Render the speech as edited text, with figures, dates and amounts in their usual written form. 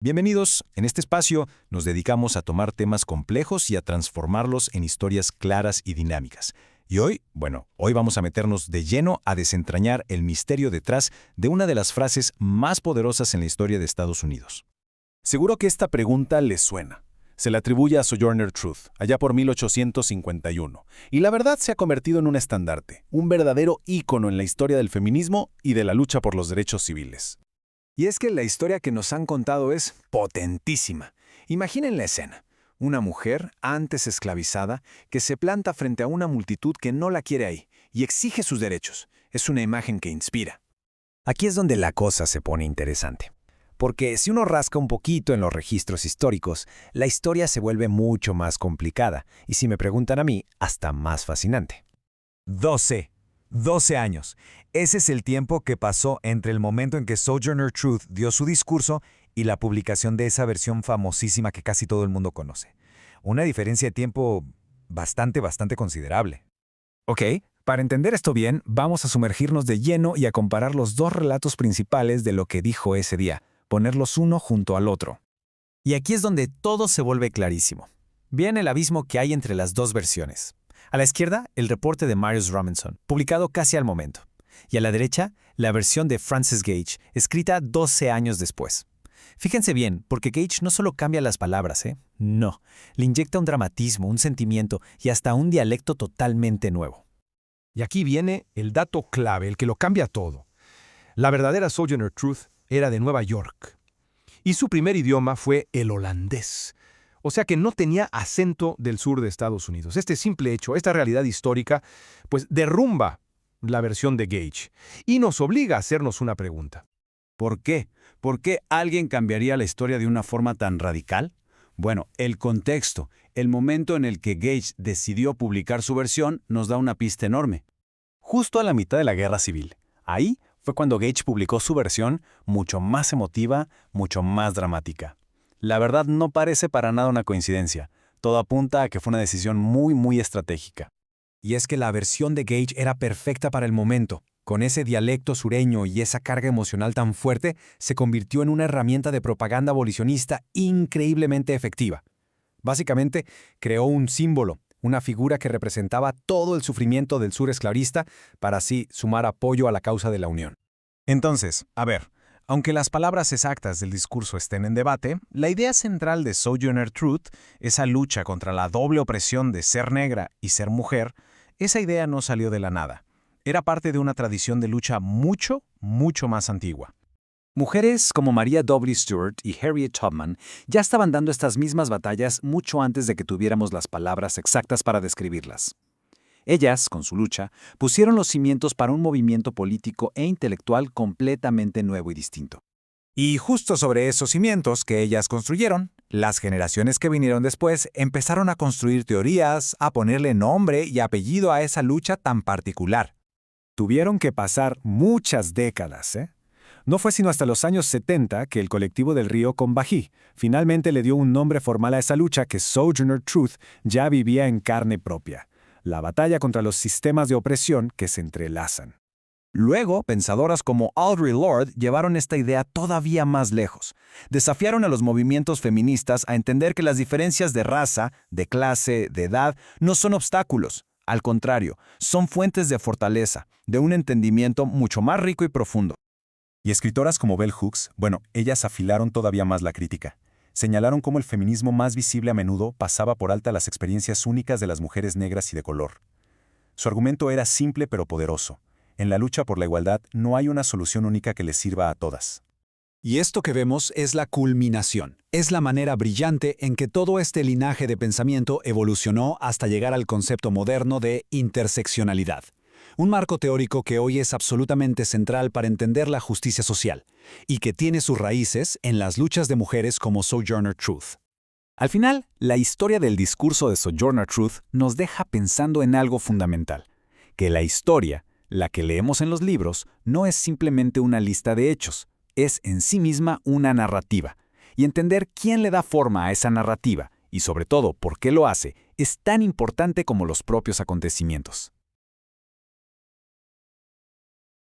Bienvenidos. En este espacio nos dedicamos a tomar temas complejos y a transformarlos en historias claras y dinámicas. Y hoy vamos a meternos de lleno a desentrañar el misterio detrás de una de las frases más poderosas en la historia de Estados Unidos. Seguro que esta pregunta les suena. Se le atribuye a Sojourner Truth, allá por 1851, y la verdad se ha convertido en un estandarte, un verdadero ícono en la historia del feminismo y de la lucha por los derechos civiles. Y es que la historia que nos han contado es potentísima. Imaginen la escena. Una mujer, antes esclavizada, que se planta frente a una multitud que no la quiere ahí y exige sus derechos. Es una imagen que inspira. Aquí es donde la cosa se pone interesante. Porque si uno rasca un poquito en los registros históricos, la historia se vuelve mucho más complicada y, si me preguntan a mí, hasta más fascinante. 12 años. Ese es el tiempo que pasó entre el momento en que Sojourner Truth dio su discurso y la publicación de esa versión famosísima que casi todo el mundo conoce. Una diferencia de tiempo bastante considerable. Ok, para entender esto bien, vamos a sumergirnos de lleno y a comparar los dos relatos principales de lo que dijo ese día, ponerlos uno junto al otro. Y aquí es donde todo se vuelve clarísimo. Vean el abismo que hay entre las dos versiones. A la izquierda, el reporte de Marius Robinson, publicado casi al momento. Y a la derecha, la versión de Frances Gage, escrita 12 años después. Fíjense bien, porque Gage no solo cambia las palabras, No, le inyecta un dramatismo, un sentimiento y hasta un dialecto totalmente nuevo. Y aquí viene el dato clave, el que lo cambia todo. La verdadera Sojourner Truth era de Nueva York. Y su primer idioma fue el holandés. O sea que no tenía acento del sur de Estados Unidos. Este simple hecho, esta realidad histórica, pues derrumba la versión de Gage y nos obliga a hacernos una pregunta. ¿Por qué? ¿Por qué alguien cambiaría la historia de una forma tan radical? Bueno, el contexto, el momento en el que Gage decidió publicar su versión, nos da una pista enorme. Justo a la mitad de la Guerra Civil. Ahí fue cuando Gage publicó su versión, mucho más emotiva, mucho más dramática. La verdad no parece para nada una coincidencia. Todo apunta a que fue una decisión muy estratégica. Y es que la versión de Gage era perfecta para el momento. Con ese dialecto sureño y esa carga emocional tan fuerte, se convirtió en una herramienta de propaganda abolicionista increíblemente efectiva. Básicamente, creó un símbolo, una figura que representaba todo el sufrimiento del sur esclavista para así sumar apoyo a la causa de la Unión. Entonces, a ver, aunque las palabras exactas del discurso estén en debate, la idea central de Sojourner Truth, esa lucha contra la doble opresión de ser negra y ser mujer, esa idea no salió de la nada. Era parte de una tradición de lucha mucho más antigua. Mujeres como Maria W. Stewart y Harriet Tubman ya estaban dando estas mismas batallas mucho antes de que tuviéramos las palabras exactas para describirlas. Ellas, con su lucha, pusieron los cimientos para un movimiento político e intelectual completamente nuevo y distinto. Y justo sobre esos cimientos que ellas construyeron, las generaciones que vinieron después empezaron a construir teorías, a ponerle nombre y apellido a esa lucha tan particular. Tuvieron que pasar muchas décadas, No fue sino hasta los años 70 que el colectivo del Río Combahee finalmente le dio un nombre formal a esa lucha que Sojourner Truth ya vivía en carne propia. La batalla contra los sistemas de opresión que se entrelazan. Luego, pensadoras como Audre Lorde llevaron esta idea todavía más lejos. Desafiaron a los movimientos feministas a entender que las diferencias de raza, de clase, de edad, no son obstáculos. Al contrario, son fuentes de fortaleza, de un entendimiento mucho más rico y profundo. Y escritoras como Bell Hooks, ellas afilaron todavía más la crítica. Señalaron cómo el feminismo más visible a menudo pasaba por alta las experiencias únicas de las mujeres negras y de color. Su argumento era simple pero poderoso. En la lucha por la igualdad no hay una solución única que les sirva a todas. Y esto que vemos es la culminación. Es la manera brillante en que todo este linaje de pensamiento evolucionó hasta llegar al concepto moderno de interseccionalidad. Un marco teórico que hoy es absolutamente central para entender la justicia social y que tiene sus raíces en las luchas de mujeres como Sojourner Truth. Al final, la historia del discurso de Sojourner Truth nos deja pensando en algo fundamental, que la historia, la que leemos en los libros, no es simplemente una lista de hechos, es en sí misma una narrativa, y entender quién le da forma a esa narrativa, y sobre todo por qué lo hace, es tan importante como los propios acontecimientos.